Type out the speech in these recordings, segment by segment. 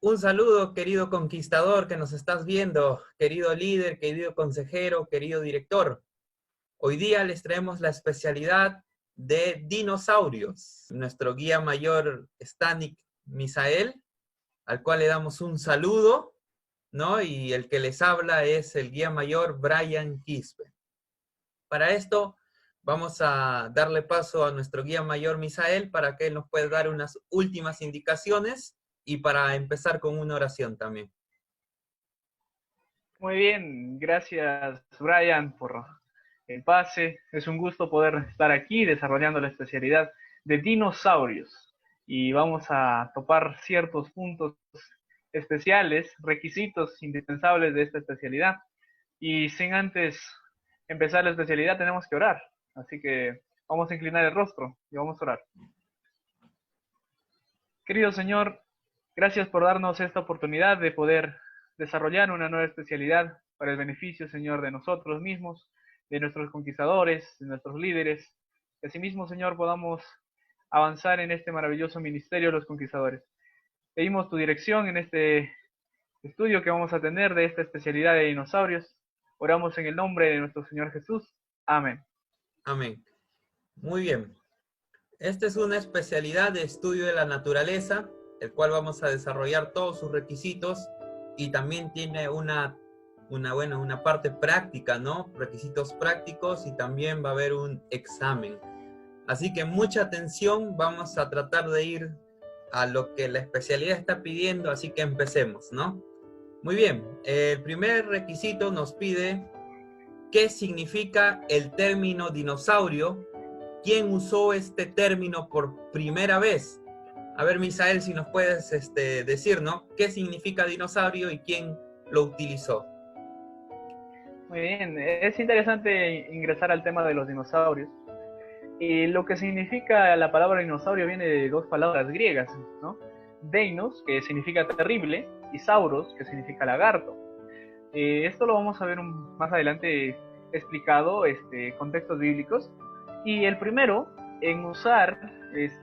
Un saludo, querido conquistador que nos estás viendo, querido líder, querido consejero, querido director. Hoy día les traemos la especialidad de dinosaurios. Nuestro guía mayor, Stanik Misael, al cual le damos un saludo, ¿no? Y el que les habla es el guía mayor, Brian Quispe. Para esto, vamos a darle paso a nuestro guía mayor, Misael, para que él nos pueda dar unas últimas indicaciones y para empezar con una oración también. Muy bien, gracias Brian por el pase. Es un gusto poder estar aquí desarrollando la especialidad de dinosaurios y vamos a topar ciertos puntos especiales, requisitos indispensables de esta especialidad. Y sin antes empezar la especialidad tenemos que orar, así que vamos a inclinar el rostro y vamos a orar. Querido Señor, gracias por darnos esta oportunidad de poder desarrollar una nueva especialidad para el beneficio, Señor, de nosotros mismos, de nuestros conquistadores, de nuestros líderes. Que asimismo, Señor, podamos avanzar en este maravilloso ministerio de los conquistadores. Pedimos tu dirección en este estudio que vamos a tener de esta especialidad de dinosaurios. Oramos en el nombre de nuestro Señor Jesús. Amén. Amén. Muy bien. Esta es una especialidad de estudio de la naturaleza, el cual vamos a desarrollar todos sus requisitos y también tiene una parte práctica, ¿no? Requisitos prácticos y también va a haber un examen. Así que mucha atención, vamos a tratar de ir a lo que la especialidad está pidiendo, así que empecemos, ¿no? Muy bien, el primer requisito nos pide qué significa el término dinosaurio. ¿Quién usó este término por primera vez? A ver, Misael, si nos puedes decir, ¿no? ¿Qué significa dinosaurio y quién lo utilizó? Muy bien, es interesante ingresar al tema de los dinosaurios. Y lo que significa la palabra dinosaurio viene de dos palabras griegas, ¿no? Deinos, que significa terrible, y sauros, que significa lagarto. Esto lo vamos a ver más adelante explicado, contextos bíblicos. Y el primero en usar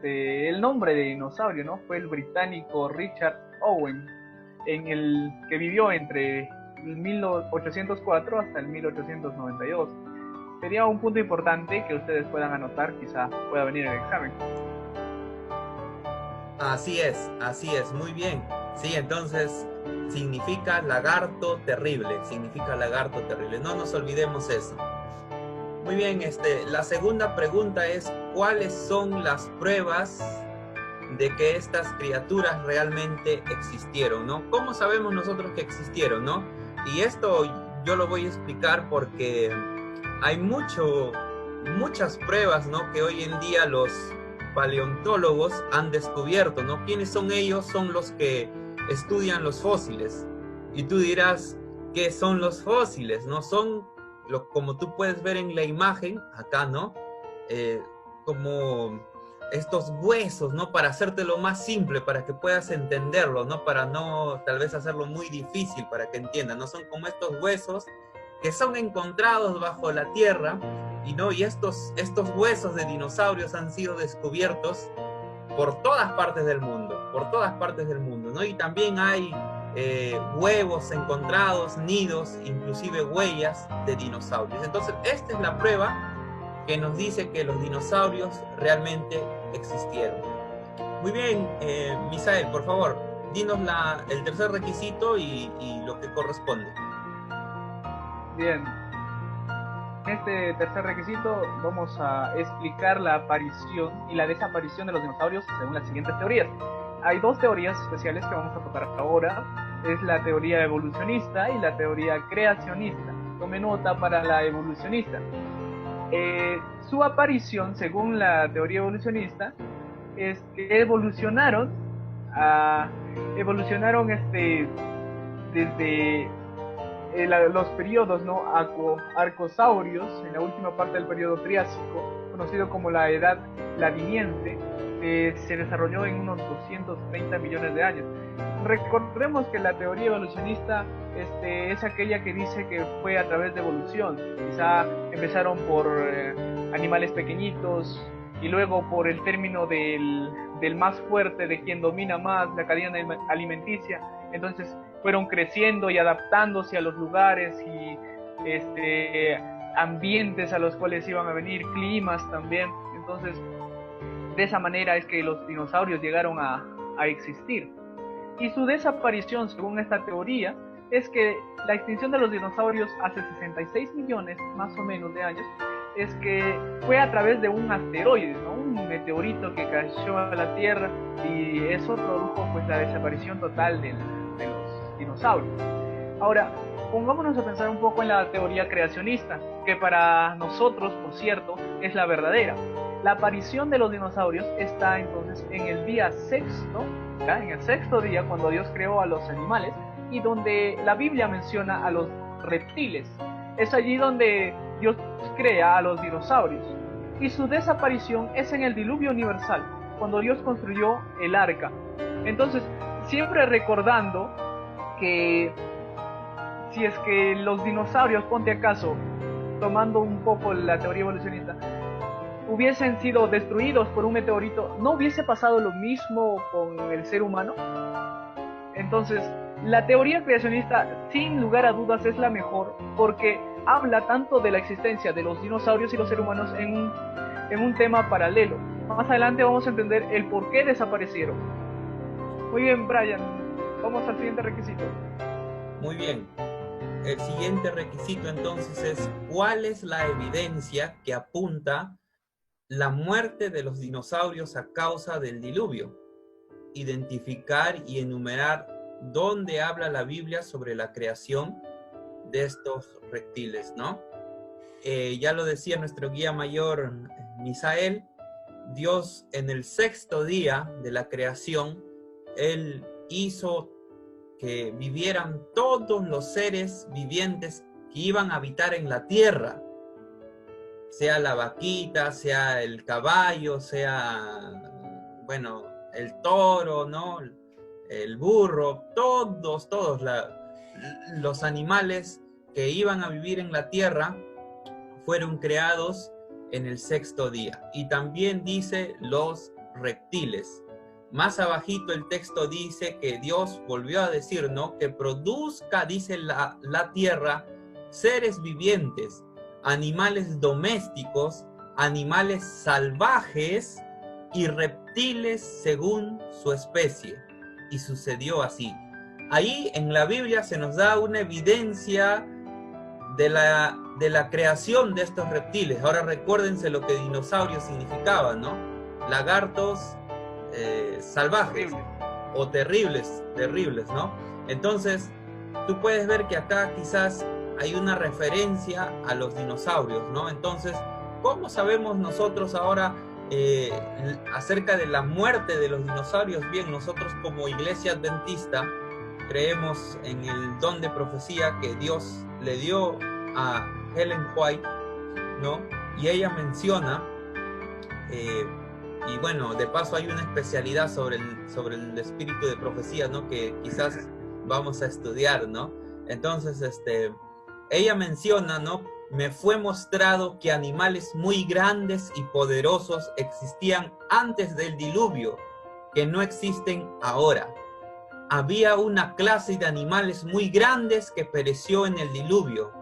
el nombre de dinosaurio, ¿no? Fue el británico Richard Owen, que vivió entre el 1804 hasta el 1892. Sería un punto importante que ustedes puedan anotar, quizá pueda venir en el examen. Así es, muy bien. Sí, entonces significa lagarto terrible, No nos olvidemos eso. Muy bien, la segunda pregunta es, ¿cuáles son las pruebas de que estas criaturas realmente existieron, ¿no? ¿Cómo sabemos nosotros que existieron, no? Y esto yo lo voy a explicar porque hay muchas pruebas, ¿no? Que hoy en día los paleontólogos han descubierto, ¿no? ¿Quiénes son ellos? Son los que estudian los fósiles. Y tú dirás, ¿qué son los fósiles? ¿No? Son, como tú puedes ver en la imagen, acá, ¿no? Como estos huesos, ¿no? Para hacértelo más simple, para que puedas entenderlo, ¿no? Para no, tal vez, hacerlo muy difícil para que entiendan, ¿no? Son como estos huesos que son encontrados bajo la tierra, y estos huesos de dinosaurios han sido descubiertos por todas partes del mundo, ¿no? Y también hay huevos encontrados, nidos, inclusive huellas de dinosaurios. Entonces, esta es la prueba que nos dice que los dinosaurios realmente existieron. Muy bien, Misael, por favor, dinos el tercer requisito y lo que corresponde. Bien, en este tercer requisito vamos a explicar la aparición y la desaparición de los dinosaurios según las siguientes teorías. Hay dos teorías especiales que vamos a tocar ahora, es la teoría evolucionista y la teoría creacionista. Tome nota para la evolucionista. Su aparición, según la teoría evolucionista, es que evolucionaron desde los periodos, ¿no? Arcosaurios, en la última parte del periodo Triásico, conocido como la Edad Ladiniense, se desarrolló en unos 230 millones de años. Recordemos que la teoría evolucionista es aquella que dice que fue a través de evolución. Quizá empezaron por animales pequeñitos, y luego por el término del más fuerte, de quien domina más la cadena alimenticia. Entonces fueron creciendo y adaptándose a los lugares y ambientes a los cuales iban a venir, climas también. Entonces, de esa manera es que los dinosaurios llegaron a existir. Y su desaparición, según esta teoría, es que la extinción de los dinosaurios hace 66 millones más o menos de años, es que fue a través de un asteroide, ¿no? Un meteorito que cayó a la Tierra, y eso produjo pues la desaparición total de los dinosaurios. Ahora, pongámonos a pensar un poco en la teoría creacionista, que para nosotros, por cierto, es la verdadera. La aparición de los dinosaurios está entonces en el día sexto, ¿ya? En el sexto día, cuando Dios creó a los animales, y donde la Biblia menciona a los reptiles. Es allí donde Dios crea a los dinosaurios. Y su desaparición es en el diluvio universal, cuando Dios construyó el arca. Entonces, siempre recordando que si es que los dinosaurios, ponte acaso, tomando un poco la teoría evolucionista, hubiesen sido destruidos por un meteorito, ¿no hubiese pasado lo mismo con el ser humano? Entonces, la teoría creacionista, sin lugar a dudas, es la mejor, porque habla tanto de la existencia de los dinosaurios y los seres humanos en un tema paralelo. Más adelante vamos a entender el por qué desaparecieron. Muy bien, Brian, vamos al siguiente requisito. Muy bien. El siguiente requisito entonces es: ¿cuál es la evidencia que apunta la muerte de los dinosaurios a causa del diluvio? Identificar y enumerar dónde habla la Biblia sobre la creación de estos reptiles, ¿no? Ya lo decía nuestro guía mayor, Misael, Dios en el sexto día de la creación, Él hizo que vivieran todos los seres vivientes que iban a habitar en la tierra, sea la vaquita, sea el caballo, sea, bueno, el toro, ¿no? El burro, todos los animales que iban a vivir en la tierra fueron creados en el sexto día. Y también dice los reptiles. Más abajito el texto dice que Dios volvió a decir, ¿no? Que produzca, dice la tierra, seres vivientes, animales domésticos, animales salvajes y reptiles según su especie. Y sucedió así. Ahí en la Biblia se nos da una evidencia de la creación de estos reptiles. Ahora recuérdense lo que dinosaurios significaba, ¿no? Lagartos salvajes o terribles, ¿no? Entonces, tú puedes ver que acá quizás hay una referencia a los dinosaurios, ¿no? Entonces, ¿cómo sabemos nosotros ahora acerca de la muerte de los dinosaurios? Bien, nosotros como iglesia adventista creemos en el don de profecía que Dios le dio a Ellen White, ¿no? Y ella menciona, y bueno, de paso hay una especialidad sobre el espíritu de profecía, ¿no? Que quizás vamos a estudiar, ¿no? Entonces, ella menciona, ¿no? Me fue mostrado que animales muy grandes y poderosos existían antes del diluvio, que no existen ahora. Había una clase de animales muy grandes que pereció en el diluvio.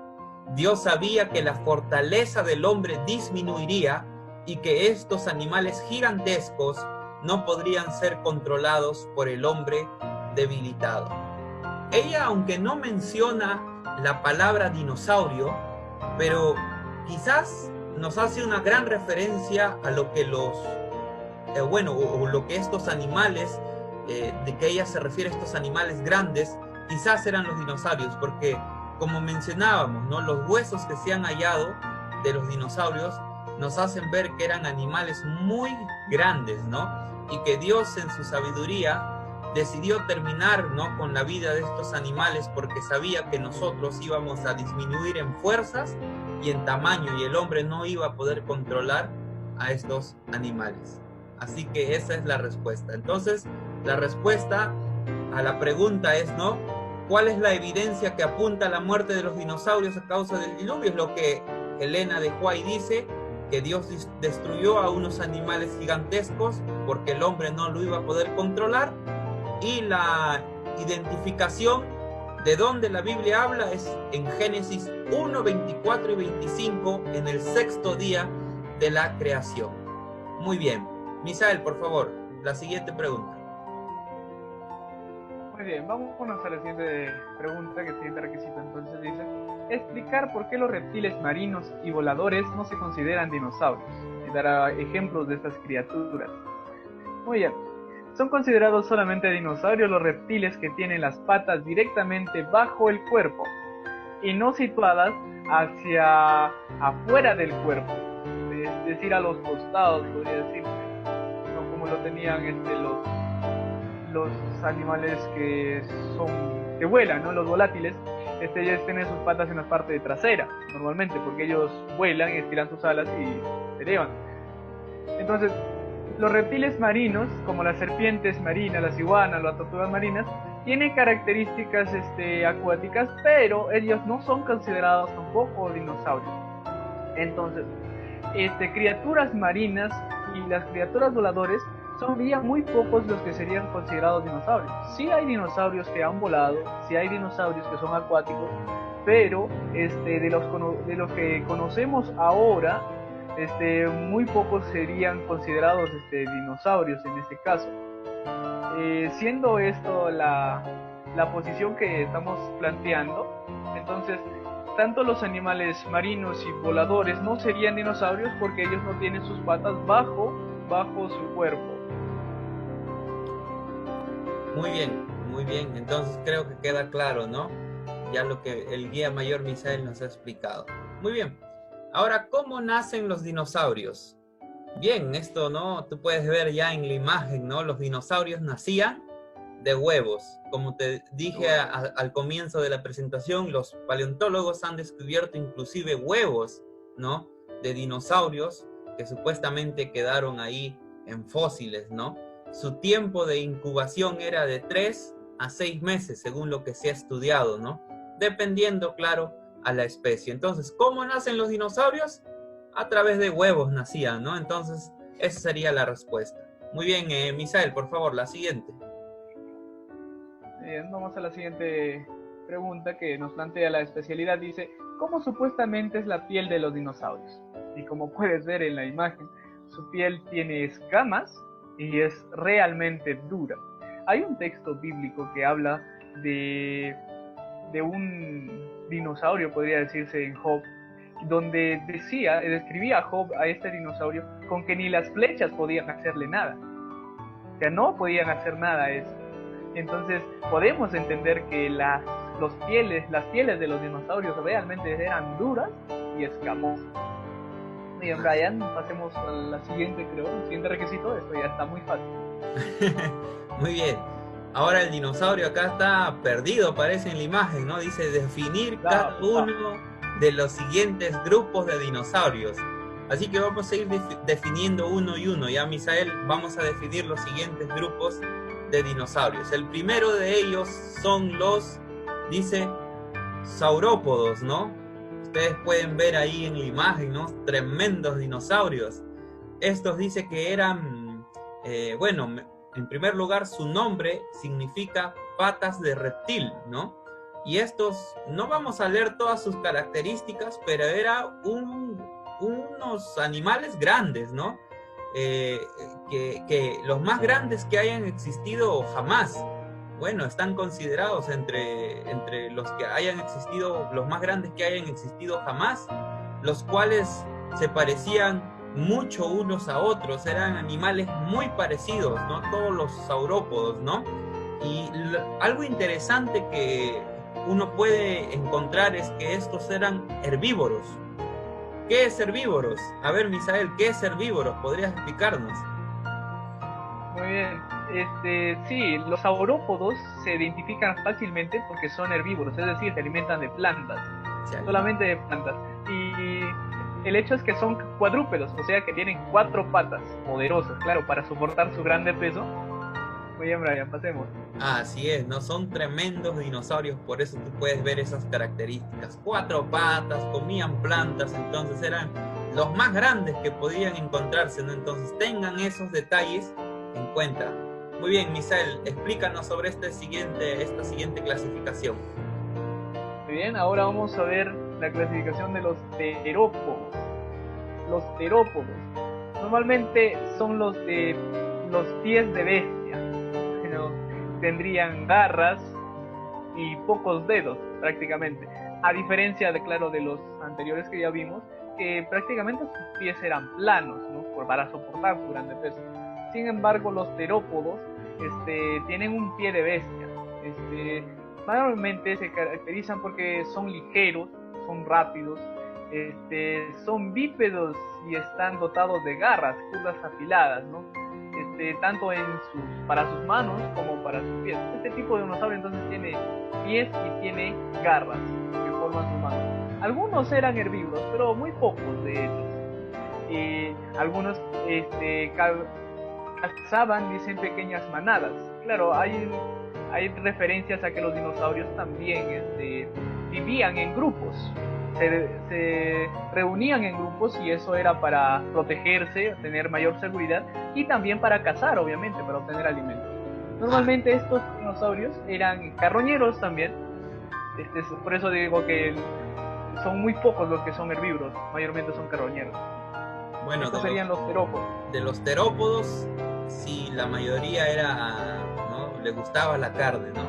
Dios sabía que la fortaleza del hombre disminuiría y que estos animales gigantescos no podrían ser controlados por el hombre debilitado. Ella, aunque no menciona la palabra dinosaurio, pero quizás nos hace una gran referencia a lo que o lo que estos animales, de que ella se refiere a estos animales grandes, quizás eran los dinosaurios, porque como mencionábamos, ¿no? Los huesos que se han hallado de los dinosaurios nos hacen ver que eran animales muy grandes, ¿no? Y que Dios en su sabiduría decidió terminar, ¿no? Con la vida de estos animales, porque sabía que nosotros íbamos a disminuir en fuerzas y en tamaño, y el hombre no iba a poder controlar a estos animales. Así que esa es la respuesta. Entonces, la respuesta a la pregunta es, ¿no? ¿Cuál es la evidencia que apunta a la muerte de los dinosaurios a causa del diluvio? Es lo que Elena de White dice, que Dios destruyó a unos animales gigantescos porque el hombre no lo iba a poder controlar, y la identificación de donde la Biblia habla es en Génesis 1, 24 y 25, en el sexto día de la creación. Muy bien. Misael, por favor, la siguiente pregunta. Muy bien, vamos a la siguiente pregunta, que el siguiente requisito entonces dice: explicar por qué los reptiles marinos y voladores no se consideran dinosaurios, y dará ejemplos de estas criaturas. Muy bien, son considerados solamente dinosaurios los reptiles que tienen las patas directamente bajo el cuerpo y no situadas hacia afuera del cuerpo, es decir, a los costados, podría decir, no como lo tenían los animales que vuelan, ¿no? Los volátiles, ellos tienen sus patas en la parte trasera, normalmente, porque ellos vuelan, estiran sus alas y se elevan. Entonces, los reptiles marinos, como las serpientes marinas, las iguanas, las tortugas marinas, tienen características acuáticas, pero ellos no son considerados tampoco dinosaurios. Entonces, criaturas marinas y las criaturas voladores son muy pocos los que serían considerados dinosaurios. Sí hay dinosaurios que han volado, sí hay dinosaurios que son acuáticos, pero de los que conocemos ahora, muy pocos serían considerados dinosaurios en este caso. Siendo esto la posición que estamos planteando, entonces tanto los animales marinos y voladores no serían dinosaurios porque ellos no tienen sus patas bajo su cuerpo. Muy bien, entonces creo que queda claro, ¿no? Ya lo que el guía mayor Misael nos ha explicado. Muy bien, ahora, ¿cómo nacen los dinosaurios? Bien, esto, ¿no? Tú puedes ver ya en la imagen, ¿no? Los dinosaurios nacían de huevos. Como te dije al comienzo de la presentación, los paleontólogos han descubierto inclusive huevos, ¿no? De dinosaurios que supuestamente quedaron ahí en fósiles, ¿no? Su tiempo de incubación era de 3 a 6 meses, según lo que se ha estudiado, ¿no? Dependiendo, claro, a la especie. Entonces, ¿cómo nacen los dinosaurios? A través de huevos nacían, ¿no? Entonces, esa sería la respuesta. Muy bien, Misael, por favor, la siguiente. Bien, vamos a la siguiente pregunta que nos plantea la especialidad. Dice: ¿cómo supuestamente es la piel de los dinosaurios? Y como puedes ver en la imagen, su piel tiene escamas y es realmente dura. Hay un texto bíblico que habla de un dinosaurio, podría decirse, en Job, donde describía a Job a este dinosaurio con que ni las flechas podían hacerle nada. O sea, no podían hacer nada a eso. Entonces podemos entender que las pieles de los dinosaurios realmente eran duras y escamosas. Bien, Brian, pasemos a la siguiente, creo, el siguiente requisito. Esto ya está muy fácil. Muy bien. Ahora el dinosaurio acá está perdido, parece en la imagen, ¿no? Dice definir cada uno de los siguientes grupos de dinosaurios. Así que vamos a ir definiendo uno y uno. Ya, Misael, vamos a definir los siguientes grupos de dinosaurios. El primero de ellos son dice, saurópodos, ¿no? Ustedes pueden ver ahí en la imagen, ¿no? Tremendos dinosaurios. Estos dice que eran, en primer lugar, su nombre significa patas de reptil, ¿no? Y estos, no vamos a leer todas sus características, pero eran unos animales grandes, ¿no? Que los más grandes que hayan existido jamás. Bueno, están considerados entre los que hayan existido, los más grandes que hayan existido jamás, los cuales se parecían mucho unos a otros, eran animales muy parecidos, ¿no? Todos los saurópodos, ¿no? Y algo interesante que uno puede encontrar es que estos eran herbívoros. ¿Qué es herbívoros? A ver, Misael, ¿qué es herbívoros? ¿Podrías explicarnos? Muy bien. Sí, los saurópodos se identifican fácilmente porque son herbívoros, es decir, se alimentan de plantas, solamente de plantas. Y el hecho es que son cuadrúpedos, o sea que tienen 4 patas poderosas, claro, para soportar su grande peso. Muy bien, Brian, pasemos. Así es, ¿no? Son tremendos dinosaurios, por eso tú puedes ver esas características. 4 patas, comían plantas, entonces eran los más grandes que podían encontrarse, ¿no? Entonces tengan esos detalles en cuenta. Muy bien, Misael, explícanos sobre esta siguiente clasificación. Muy bien, ahora vamos a ver la clasificación de los terópodos. Los terópodos normalmente son los de los pies de bestia, ¿no? Tendrían garras y pocos dedos prácticamente, a diferencia de, claro, de los anteriores que ya vimos, que prácticamente sus pies eran planos, ¿no? Para soportar su grande peso. Sin embargo, los terópodos tienen un pie de bestia. Normalmente se caracterizan porque son ligeros, son rápidos, son bípedos y están dotados de garras, curvas afiladas, ¿no? Tanto para sus manos como para sus pies. Este tipo de dinosaurio entonces tiene pies y tiene garras que forman sus manos. Algunos eran herbívoros, pero muy pocos de ellos. Algunos cazaban, dicen, pequeñas manadas. Claro, hay referencias a que los dinosaurios también vivían en grupos. Se reunían en grupos y eso era para protegerse, tener mayor seguridad y también para cazar, obviamente, para obtener alimentos. Normalmente estos dinosaurios eran carroñeros también. Por eso digo que son muy pocos los que son herbívoros, mayormente son carroñeros. Bueno, estos serían los terópodos. De los terópodos, sí, la mayoría ¿no? Le gustaba la carne, ¿no?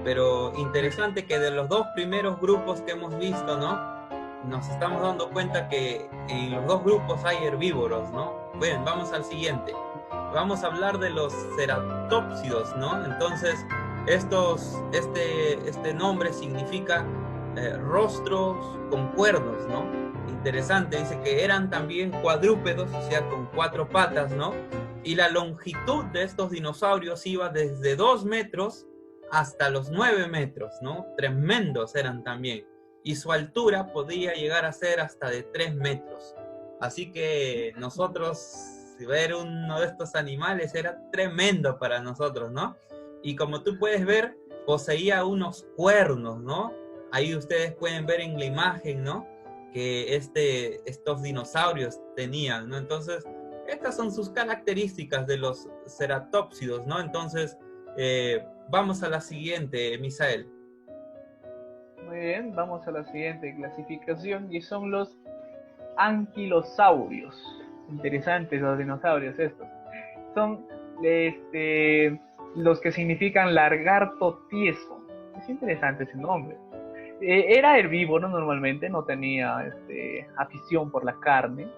Pero interesante que de los dos primeros grupos que hemos visto, ¿no? Nos estamos dando cuenta que en los dos grupos hay herbívoros, ¿no? Bueno, vamos al siguiente. Vamos a hablar de los ceratópsidos, ¿no? Entonces, este nombre significa rostros con cuernos, ¿no? Interesante, dice que eran también cuadrúpedos, o sea, con 4 patas, ¿no? Y la longitud de estos dinosaurios iba desde 2 metros hasta los 9 metros, ¿no? Tremendos eran también. Y su altura podía llegar a ser hasta de 3 metros. Así que nosotros, ver uno de estos animales era tremendo para nosotros, ¿no? Y como tú puedes ver, poseía unos cuernos, ¿no? Ahí ustedes pueden ver en la imagen, ¿no? Que estos dinosaurios tenían, ¿no? Entonces, estas son sus características de los ceratópsidos, ¿no? Entonces, vamos a la siguiente, Misael. Muy bien, vamos a la siguiente clasificación y son los anquilosaurios. Interesantes los dinosaurios estos. Son los que significan lagarto tieso. Es interesante ese nombre. Era herbívoro normalmente, no tenía afición por la carne.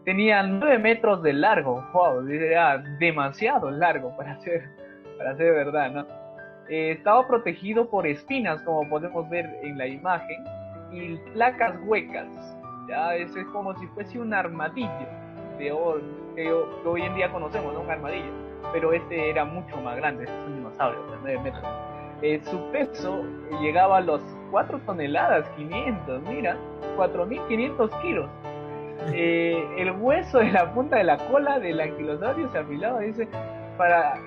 Tenía 9 metros de largo. Wow, era demasiado largo para ser verdad, ¿no? Estaba protegido por espinas, como podemos ver en la imagen, y placas huecas. Ya, es como si fuese un armadillo que hoy en día conocemos, ¿no? Un armadillo. Pero este era mucho más grande, este es un dinosaurio de 9 metros. Su peso llegaba a los 4 toneladas 500, mira, 4.500 kilos. El hueso de la punta de la cola del anquilosaurio se afilaba, dice,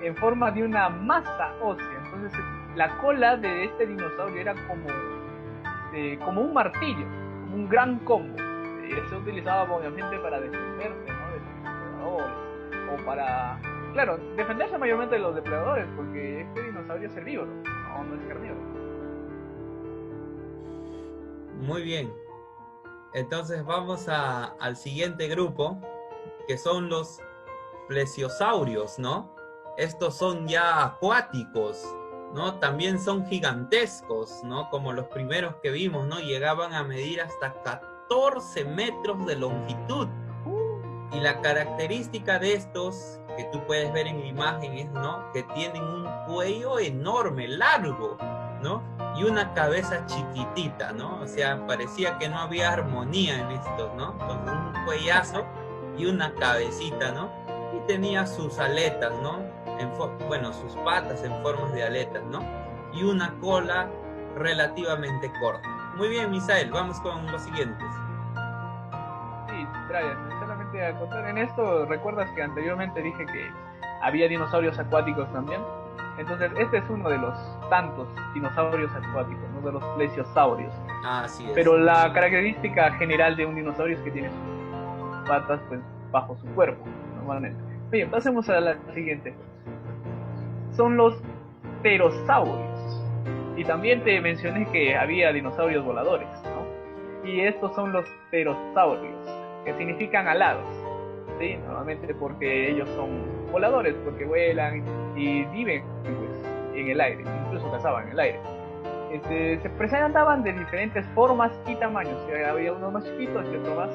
en forma de una masa ósea. Entonces la cola de este dinosaurio era como un martillo, como un gran combo. Se utilizaba obviamente para defenderse, ¿no? De los depredadores, o para, claro, defenderse mayormente de los depredadores, porque este dinosaurio es herbívoro, no es carnívoro. Muy bien. Entonces vamos al siguiente grupo, que son los plesiosaurios, ¿no? Estos son ya acuáticos, ¿no? También son gigantescos, ¿no? Como los primeros que vimos, ¿no? Llegaban a medir hasta 14 metros de longitud. Y la característica de estos, que tú puedes ver en la imagen, es, ¿no? Que tienen un cuello enorme, largo, ¿no? Y una cabeza chiquitita, ¿no? O sea, parecía que no había armonía en estos, ¿no? Con un cuellazo y una cabecita, ¿no? Y tenía sus aletas, ¿no? Sus patas en formas de aletas, ¿no? Y una cola relativamente corta. Muy bien, Misael, vamos con los siguientes. Sí, Brian, solamente a contar en esto, ¿recuerdas que anteriormente dije que había dinosaurios acuáticos también? Entonces, este es uno de los tantos dinosaurios acuáticos, uno de los plesiosaurios. Así es. Pero la característica general de un dinosaurio es que tiene patas pues bajo su cuerpo, normalmente. Bien, pasemos a la siguiente. Son los pterosaurios. Y también te mencioné que había dinosaurios voladores, ¿no? Y estos son los pterosaurios, que significan alados, ¿sí? Normalmente porque ellos son voladores, porque vuelan y viven pues, en el aire, incluso cazaban en el aire. Se presentaban de diferentes formas y tamaños. Había unos más chiquitos y otros más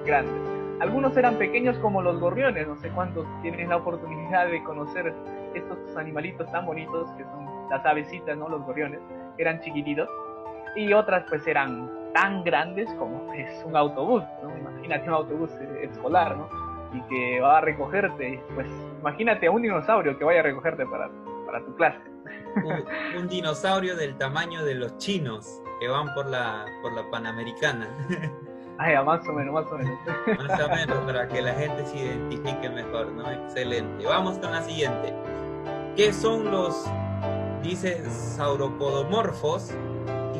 grandes. Algunos eran pequeños como los gorriones. No sé cuántos tienen la oportunidad de conocer estos animalitos tan bonitos que son las avecitas, ¿no? Los gorriones. Eran chiquititos. Y otras pues eran tan grandes como pues, un autobús, ¿no? Imagínate un autobús escolar, ¿no? Y que va a recogerte. Pues imagínate a un dinosaurio que vaya a recogerte para tu clase. Un dinosaurio del tamaño de los chinos que van por la Panamericana. Ay, más o menos. Más o menos, para que la gente se identifique mejor, ¿no? Excelente. Vamos con la siguiente. ¿Qué son los, dice, sauropodomorfos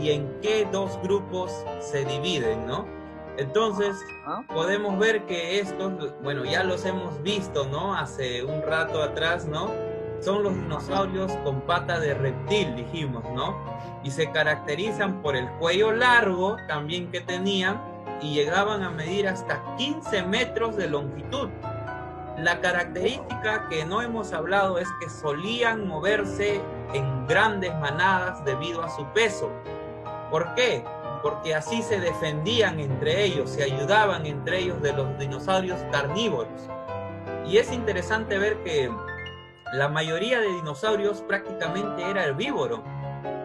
y en qué dos grupos se dividen, ¿no? Entonces, podemos ver que estos, bueno, ya los hemos visto, ¿no? Hace un rato atrás, ¿no? Son los dinosaurios con pata de reptil, dijimos, ¿no? Y se caracterizan por el cuello largo también que tenían y llegaban a medir hasta 15 metros de longitud. La característica que no hemos hablado es que solían moverse en grandes manadas debido a su peso. ¿Por qué? Porque así se defendían entre ellos, se ayudaban entre ellos de los dinosaurios carnívoros. Y es interesante ver que la mayoría de dinosaurios prácticamente era herbívoro,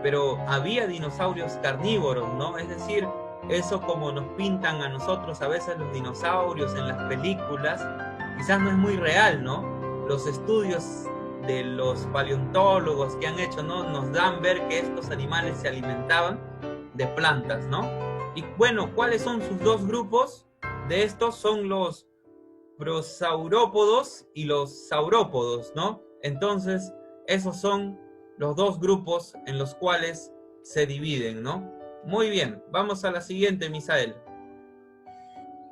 pero había dinosaurios carnívoros, ¿no? Es decir, eso como nos pintan a nosotros a veces los dinosaurios en las películas, quizás no es muy real, ¿no? Los estudios de los paleontólogos que han hecho, ¿no? Nos dan ver que estos animales se alimentaban de plantas, ¿no? Y bueno, ¿cuáles son sus dos grupos? De estos son los prosaurópodos y los saurópodos, ¿no? Entonces, esos son los dos grupos en los cuales se dividen, ¿no? Muy bien, vamos a la siguiente, Misael.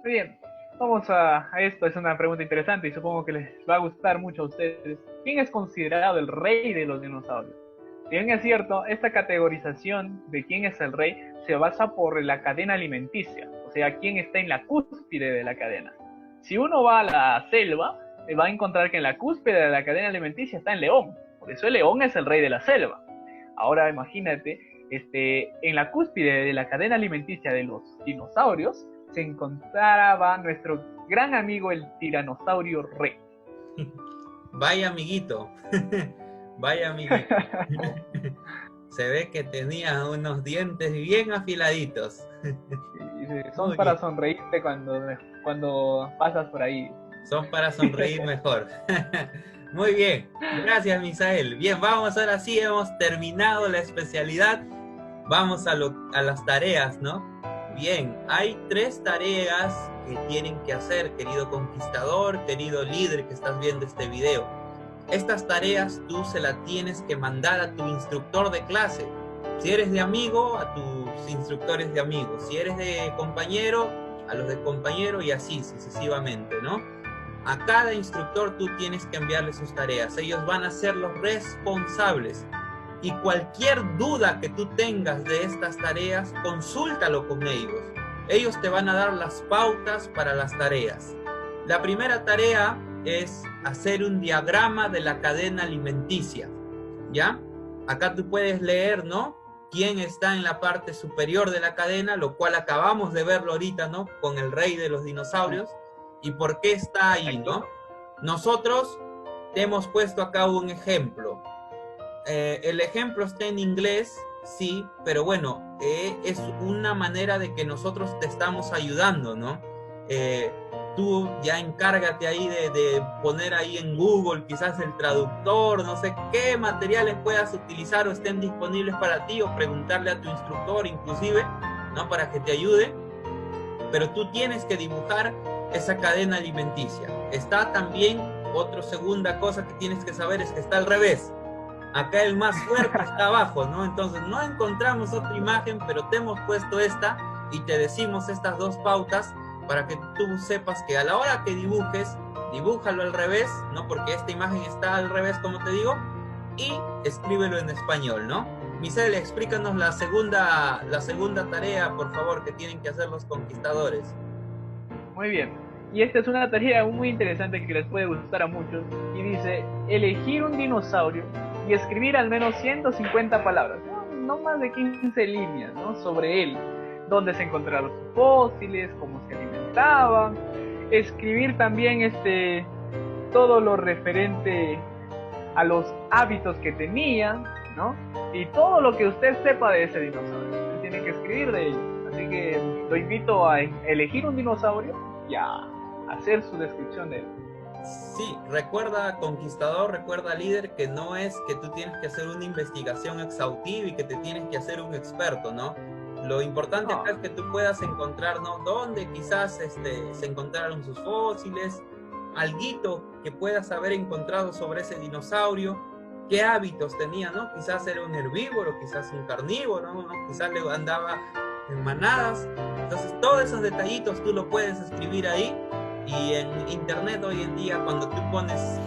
Muy bien, vamos a esto. Es una pregunta interesante y supongo que les va a gustar mucho a ustedes. ¿Quién es considerado el rey de los dinosaurios? Si bien es cierto, esta categorización de quién es el rey se basa por la cadena alimenticia, o sea, quién está en la cúspide de la cadena. Si uno va a la selva, va a encontrar que en la cúspide de la cadena alimenticia está el león. Por eso el león es el rey de la selva. Ahora imagínate, en la cúspide de la cadena alimenticia de los dinosaurios se encontraba nuestro gran amigo el tiranosaurio rex. Vaya amiguito. Vaya amiguito. Se ve que tenía unos dientes bien afiladitos. Son muy para bien. Sonreírte cuando pasas por ahí. Son para sonreír mejor. Muy bien, gracias Misael. Bien, vamos, ahora sí, hemos terminado la especialidad. Vamos a las tareas, ¿no? Bien, hay 3 tareas que tienen que hacer, querido conquistador, querido líder que estás viendo este video. Estas tareas tú se las tienes que mandar a tu instructor de clase. Si eres de amigo, a tus instructores de amigos. Si eres de compañero, a los de compañero y así sucesivamente, ¿no? A cada instructor tú tienes que enviarle sus tareas. Ellos van a ser los responsables. Y cualquier duda que tú tengas de estas tareas, consúltalo con ellos. Ellos te van a dar las pautas para las tareas. La primera tarea es hacer un diagrama de la cadena alimenticia, ¿ya? Acá tú puedes leer, ¿no? Quién está en la parte superior de la cadena, lo cual acabamos de verlo ahorita, ¿no? Con el rey de los dinosaurios. ¿Y por qué está ahí, no? Nosotros te hemos puesto acá un ejemplo. El ejemplo está en inglés, sí, pero bueno, es una manera de que nosotros te estamos ayudando, ¿no? Tú ya encárgate ahí de poner ahí en Google quizás el traductor, no sé qué materiales puedas utilizar o estén disponibles para ti, o preguntarle a tu instructor inclusive, ¿no? Para que te ayude. Pero tú tienes que dibujar esa cadena alimenticia. Está también otra segunda cosa que tienes que saber, es que está al revés. Acá el más fuerte está abajo, ¿no? Entonces no encontramos otra imagen, pero te hemos puesto esta y te decimos estas 2 pautas para que tú sepas que a la hora que dibujes, dibújalo al revés, ¿no? Porque esta imagen está al revés, como te digo, y escríbelo en español, ¿no? Misael, explícanos la segunda tarea, por favor, que tienen que hacer los conquistadores. Muy bien. Y esta es una tarea muy interesante que les puede gustar a muchos. Y dice, elegir un dinosaurio y escribir al menos 150 palabras, no más de 15 líneas, ¿no? Sobre él. Dónde se encontraron sus fósiles, cómo se alimentaban. Escribir también todo lo referente a los hábitos que tenían, ¿no? Y todo lo que usted sepa de ese dinosaurio. Usted tiene que escribir de ello. Así que lo invito a elegir un dinosaurio y a hacer su descripción de él. Sí, recuerda, conquistador, recuerda, líder, que no es que tú tienes que hacer una investigación exhaustiva y que te tienes que hacer un experto, ¿no? Lo importante acá es que tú puedas encontrar, ¿no? Dónde quizás se encontraron sus fósiles, alguito que puedas haber encontrado sobre ese dinosaurio, qué hábitos tenía, ¿no? Quizás era un herbívoro, quizás un carnívoro, ¿no? Quizás le andaba en manadas. Entonces, todos esos detallitos tú lo puedes escribir ahí. Y en internet hoy en día, cuando tú pones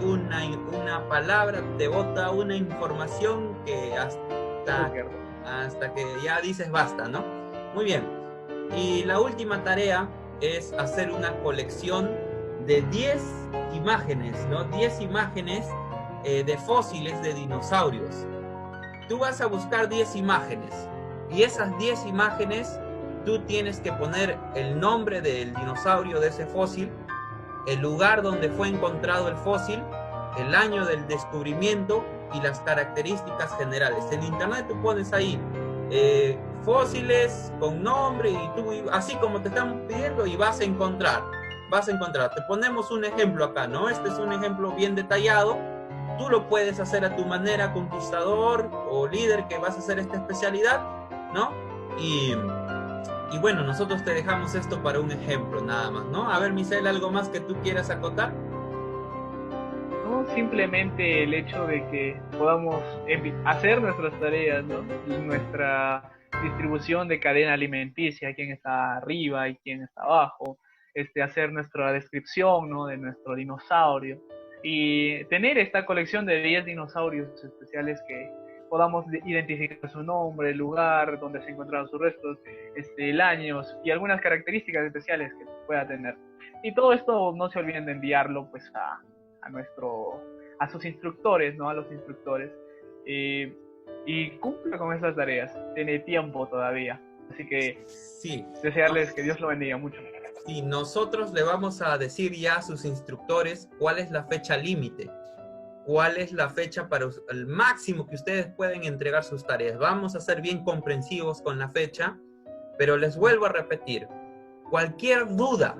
una palabra, te bota una información que hasta que ya dices basta, ¿no? Muy bien. Y la última tarea es hacer una colección de 10 imágenes, ¿no? 10 imágenes de fósiles de dinosaurios. Tú vas a buscar 10 imágenes y esas 10 imágenes tú tienes que poner el nombre del dinosaurio, de ese fósil, el lugar donde fue encontrado el fósil, el año del descubrimiento y las características generales. En internet tú pones ahí fósiles con nombre y tú, así como te estamos pidiendo, y vas a encontrar. Te ponemos un ejemplo acá, ¿no? Este es un ejemplo bien detallado. Tú lo puedes hacer a tu manera, conquistador o líder que vas a hacer esta especialidad, ¿no? Y bueno, nosotros te dejamos esto para un ejemplo nada más, ¿no? A ver, Misael, ¿algo más que tú quieras acotar? No, simplemente el hecho de que podamos hacer nuestras tareas, ¿no? Y nuestra distribución de cadena alimenticia, quién está arriba y quién está abajo, hacer nuestra descripción, ¿no? De nuestro dinosaurio y tener esta colección de 10 dinosaurios especiales que podamos identificar su nombre, el lugar donde se encontraron sus restos, el año y algunas características especiales que pueda tener. Y todo esto no se olviden de enviarlo pues a sus instructores, ¿no? A los instructores. Y cumpla con estas tareas. Tiene tiempo todavía. Así que sí, desearles que Dios lo bendiga mucho. Sí, nosotros le vamos a decir ya a sus instructores cuál es la fecha límite. Cuál es la fecha para el máximo que ustedes pueden entregar sus tareas. Vamos a ser bien comprensivos con la fecha, pero les vuelvo a repetir, cualquier duda,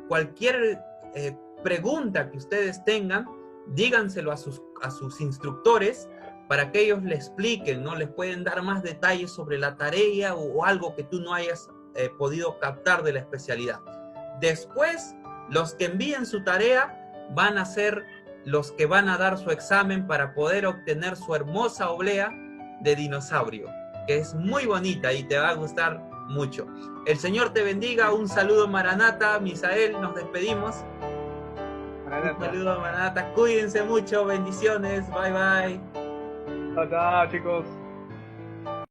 cualquier pregunta que ustedes tengan, díganselo a sus instructores para que ellos les expliquen, ¿no? Les pueden dar más detalles sobre la tarea o algo que tú no hayas podido captar de la especialidad. Después, los que envíen su tarea van a ser los que van a dar su examen para poder obtener su hermosa oblea de dinosaurio, que es muy bonita y te va a gustar mucho. El Señor te bendiga, un saludo Maranata, Misael, nos despedimos. Maranata. Un saludo Maranata, cuídense mucho, bendiciones, bye bye. Chao, chao, chicos.